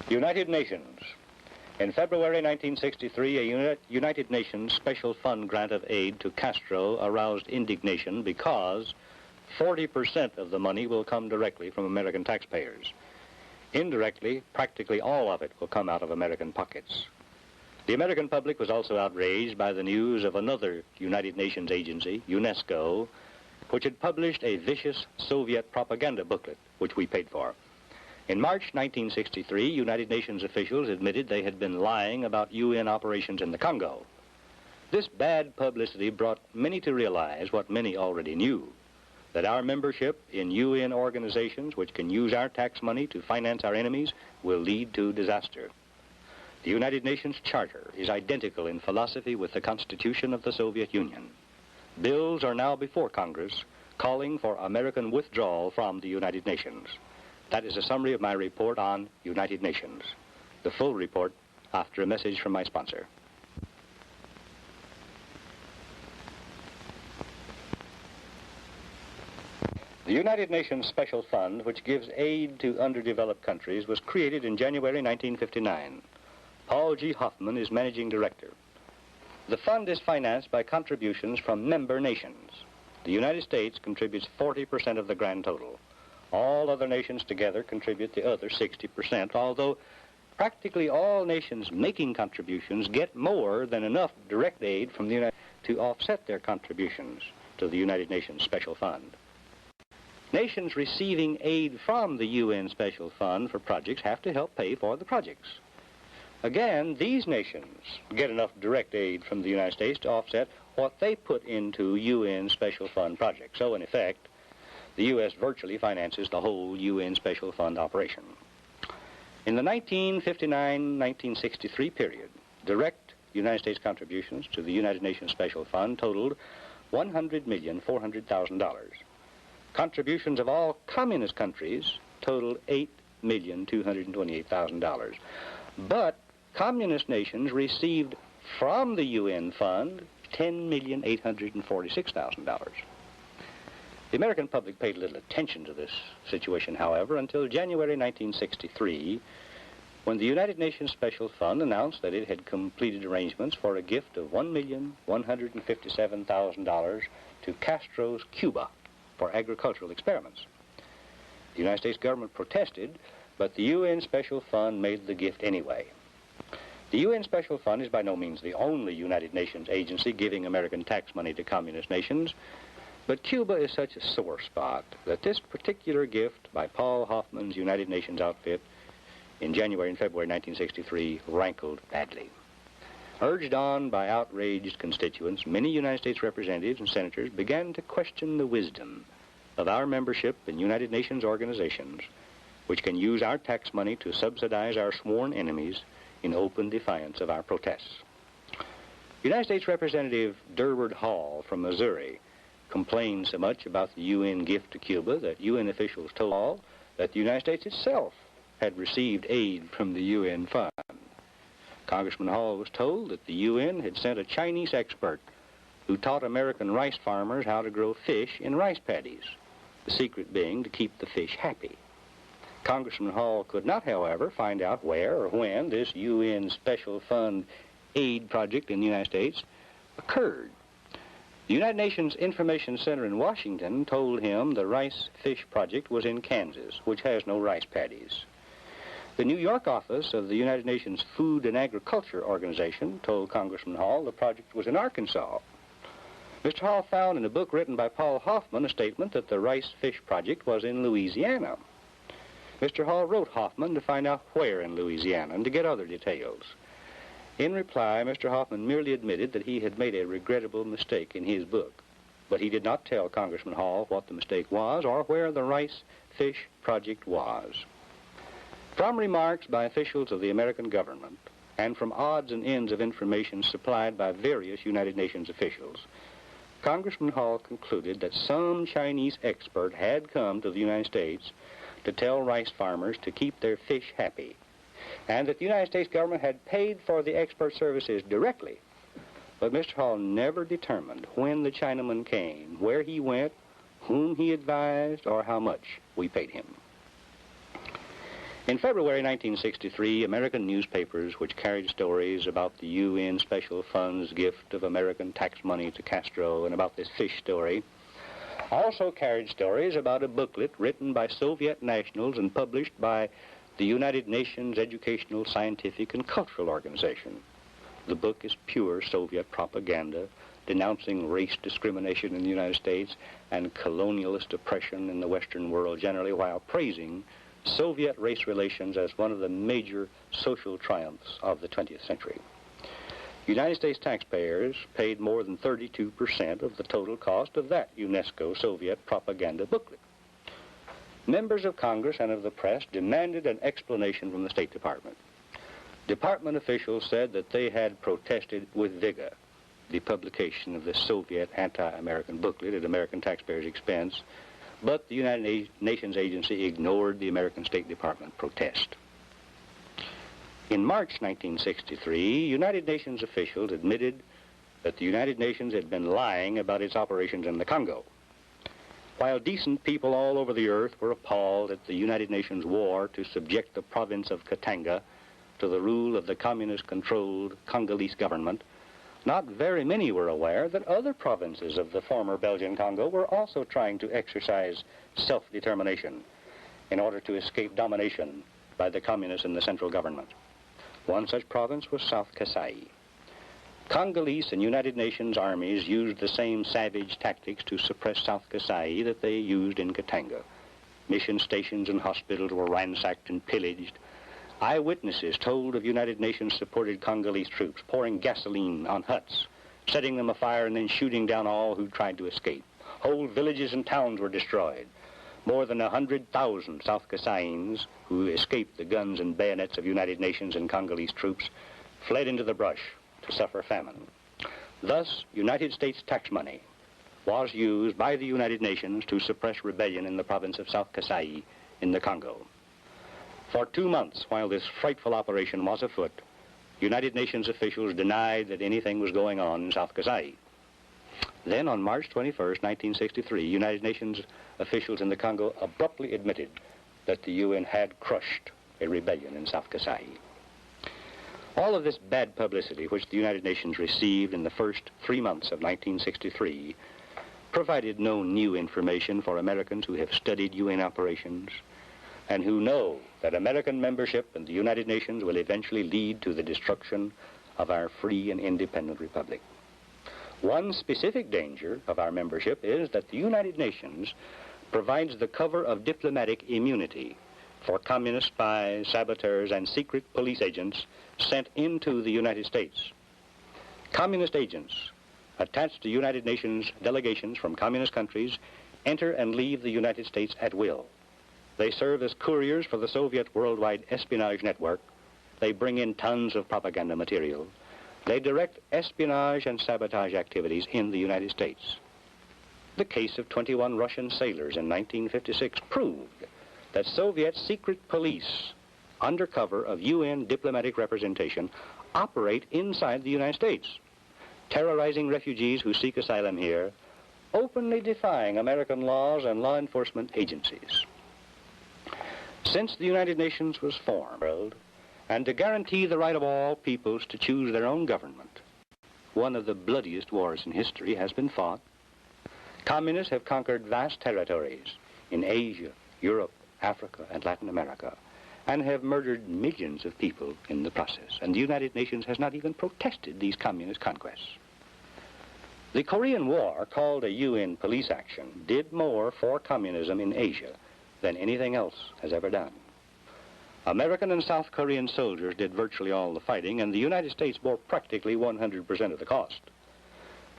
United Nations. In February 1963, a United Nations Special Fund grant of aid to Castro aroused indignation because 40% of the money will come directly from American taxpayers. Indirectly, practically all of it will come out of American pockets. The American public was also outraged by the news of another United Nations agency, UNESCO, which had published a vicious Soviet propaganda booklet, which we paid for. In March 1963, United Nations officials admitted they had been lying about UN operations in the Congo. This bad publicity brought many to realize what many already knew, that our membership in UN organizations which can use our tax money to finance our enemies will lead to disaster. The United Nations Charter is identical in philosophy with the Constitution of the Soviet Union. Bills are now before Congress calling for American withdrawal from the United Nations. That is a summary of my report on United Nations. The full report after a message from my sponsor. The United Nations Special Fund, which gives aid to underdeveloped countries, was created in January 1959. Paul G. Hoffman is managing director. The fund is financed by contributions from member nations. The United States contributes 40% of the grand total. All other nations together contribute the other 60%, although practically all nations making contributions get more than enough direct aid from the United States to offset their contributions to the United Nations Special Fund. Nations receiving aid from the UN Special Fund for projects have to help pay for the projects. Again, these nations get enough direct aid from the United States to offset what they put into UN Special Fund projects. So, in effect, the U.S. virtually finances the whole UN Special Fund operation. In the 1959-1963 period, direct United States contributions to the United Nations Special Fund totaled $100,400,000. Contributions of all communist countries totaled $8,228,000. But communist nations received from the UN fund $10,846,000. The American public paid little attention to this situation, however, until January 1963, when the United Nations Special Fund announced that it had completed arrangements for a gift of $1,157,000 to Castro's Cuba for agricultural experiments. The United States government protested, but the UN Special Fund made the gift anyway. The UN Special Fund is by no means the only United Nations agency giving American tax money to communist nations, but Cuba is such a sore spot that this particular gift by Paul Hoffman's United Nations outfit in January and February 1963 rankled badly. Urged on by outraged constituents, many United States representatives and senators began to question the wisdom of our membership in United Nations organizations which can use our tax money to subsidize our sworn enemies in open defiance of our protests. United States Representative Durward Hall from Missouri complained so much about the UN gift to Cuba that UN officials told Hall that the United States itself had received aid from the UN fund. Congressman Hall was told that the UN had sent a Chinese expert who taught American rice farmers how to grow fish in rice paddies, the secret being to keep the fish happy. Congressman Hall could not, however, find out where or when this UN Special Fund aid project in the United States occurred. The United Nations Information Center in Washington told him the rice fish project was in Kansas, which has no rice paddies. The New York office of the United Nations Food and Agriculture Organization told Congressman Hall the project was in Arkansas. Mr. Hall found in a book written by Paul Hoffman a statement that the rice fish project was in Louisiana. Mr. Hall wrote Hoffman to find out where in Louisiana and to get other details. In reply, Mr. Hoffman merely admitted that he had made a regrettable mistake in his book, but he did not tell Congressman Hall what the mistake was or where the rice fish project was. From remarks by officials of the American government and from odds and ends of information supplied by various United Nations officials, Congressman Hall concluded that some Chinese expert had come to the United States to tell rice farmers to keep their fish happy, and that the United States government had paid for the expert services directly. But Mr. Hall never determined when the Chinaman came, where he went, whom he advised, or how much we paid him. In February 1963, American newspapers which carried stories about the UN Special Fund's gift of American tax money to Castro and about this fish story also carried stories about a booklet written by Soviet nationals and published by the United Nations Educational, Scientific, and Cultural Organization. The book is pure Soviet propaganda denouncing race discrimination in the United States and colonialist oppression in the Western world generally, while praising Soviet race relations as one of the major social triumphs of the 20th century. United States taxpayers paid more than 32% of the total cost of that UNESCO Soviet propaganda booklet. Members of Congress and of the press demanded an explanation from the State Department. Department officials said that they had protested with vigor the publication of the Soviet anti-American booklet at American taxpayers' expense, but the United Nations agency ignored the American State Department protest. In March 1963, United Nations officials admitted that the United Nations had been lying about its operations in the Congo. While decent people all over the earth were appalled at the United Nations war to subject the province of Katanga to the rule of the communist-controlled Congolese government, not very many were aware that other provinces of the former Belgian Congo were also trying to exercise self-determination in order to escape domination by the communists in the central government. One such province was South Kasai. Congolese and United Nations armies used the same savage tactics to suppress South Kasai that they used in Katanga. Mission stations and hospitals were ransacked and pillaged. Eyewitnesses told of United Nations-supported Congolese troops pouring gasoline on huts, setting them afire and then shooting down all who tried to escape. Whole villages and towns were destroyed. More than 100,000 South Kasaians who escaped the guns and bayonets of United Nations and Congolese troops fled into the brush to suffer famine. Thus, United States tax money was used by the United Nations to suppress rebellion in the province of South Kasai in the Congo. For 2 months, while this frightful operation was afoot, United Nations officials denied that anything was going on in South Kasai. Then, on March 21st, 1963, United Nations officials in the Congo abruptly admitted that the UN had crushed a rebellion in South Kasai. All of this bad publicity, which the United Nations received in the first 3 months of 1963, provided no new information for Americans who have studied UN operations and who know that American membership in the United Nations will eventually lead to the destruction of our free and independent republic. One specific danger of our membership is that the United Nations provides the cover of diplomatic immunity for communist spies, saboteurs, and secret police agents sent into the United States. Communist agents attached to United Nations delegations from communist countries enter and leave the United States at will. They serve as couriers for the Soviet worldwide espionage network. They bring in tons of propaganda material. They direct espionage and sabotage activities in the United States. The case of 21 Russian sailors in 1956 proved that Soviet secret police, under cover of UN diplomatic representation, operate inside the United States, terrorizing refugees who seek asylum here, openly defying American laws and law enforcement agencies. Since the United Nations was formed, and to guarantee the right of all peoples to choose their own government, one of the bloodiest wars in history has been fought. Communists have conquered vast territories in Asia, Europe, Africa, and Latin America, and have murdered millions of people in the process. And the United Nations has not even protested these communist conquests. The Korean War, called a UN police action, did more for communism in Asia than anything else has ever done. American and South Korean soldiers did virtually all the fighting, and the United States bore practically 100% of the cost.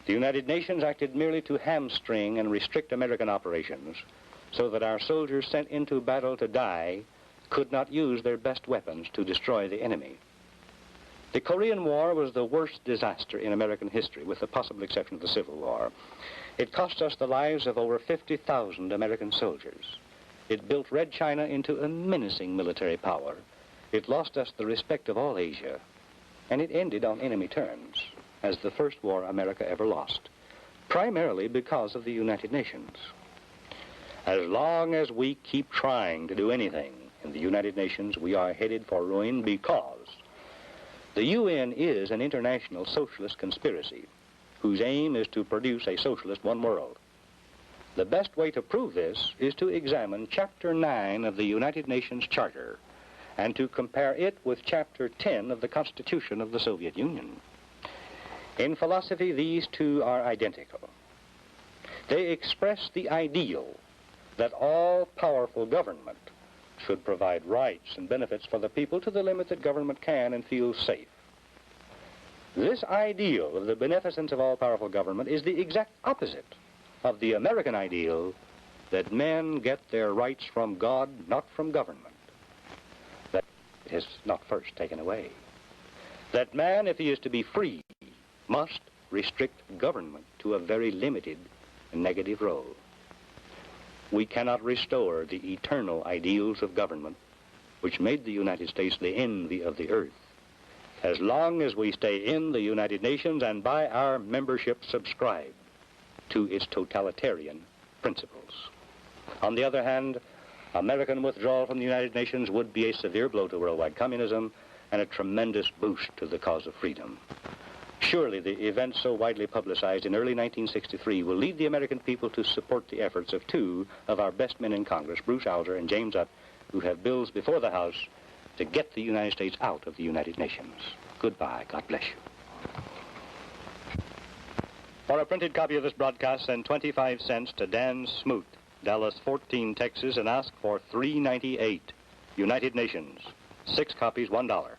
The United Nations acted merely to hamstring and restrict American operations so that our soldiers sent into battle to die could not use their best weapons to destroy the enemy. The Korean War was the worst disaster in American history, with the possible exception of the Civil War. It cost us the lives of over 50,000 American soldiers. It built Red China into a menacing military power. It lost us the respect of all Asia, and it ended on enemy terms as the first war America ever lost, primarily because of the United Nations. As long as we keep trying to do anything in the United Nations, we are headed for ruin because the UN is an international socialist conspiracy whose aim is to produce a socialist one world. The best way to prove this is to examine Chapter 9 of the United Nations Charter and to compare it with Chapter 10 of the Constitution of the Soviet Union. In philosophy, these two are identical. They express the ideal that all powerful government should provide rights and benefits for the people to the limit that government can and feels safe. This ideal of the beneficence of all powerful government is the exact opposite of the American ideal that men get their rights from God, not from government. That is not first taken away. That man, if he is to be free, must restrict government to a very limited and negative role. We cannot restore the eternal ideals of government which made the United States the envy of the earth as long as we stay in the United Nations and by our membership subscribe to its totalitarian principles. On the other hand, American withdrawal from the United Nations would be a severe blow to worldwide communism and a tremendous boost to the cause of freedom. Surely the events so widely publicized in early 1963 will lead the American people to support the efforts of two of our best men in Congress, Bruce Alger and James Utt, who have bills before the House to get the United States out of the United Nations. Goodbye. God bless you. For a printed copy of this broadcast, send 25 cents to Dan Smoot, Dallas 14, Texas, and ask for $3.98. United Nations. 6 copies, $1.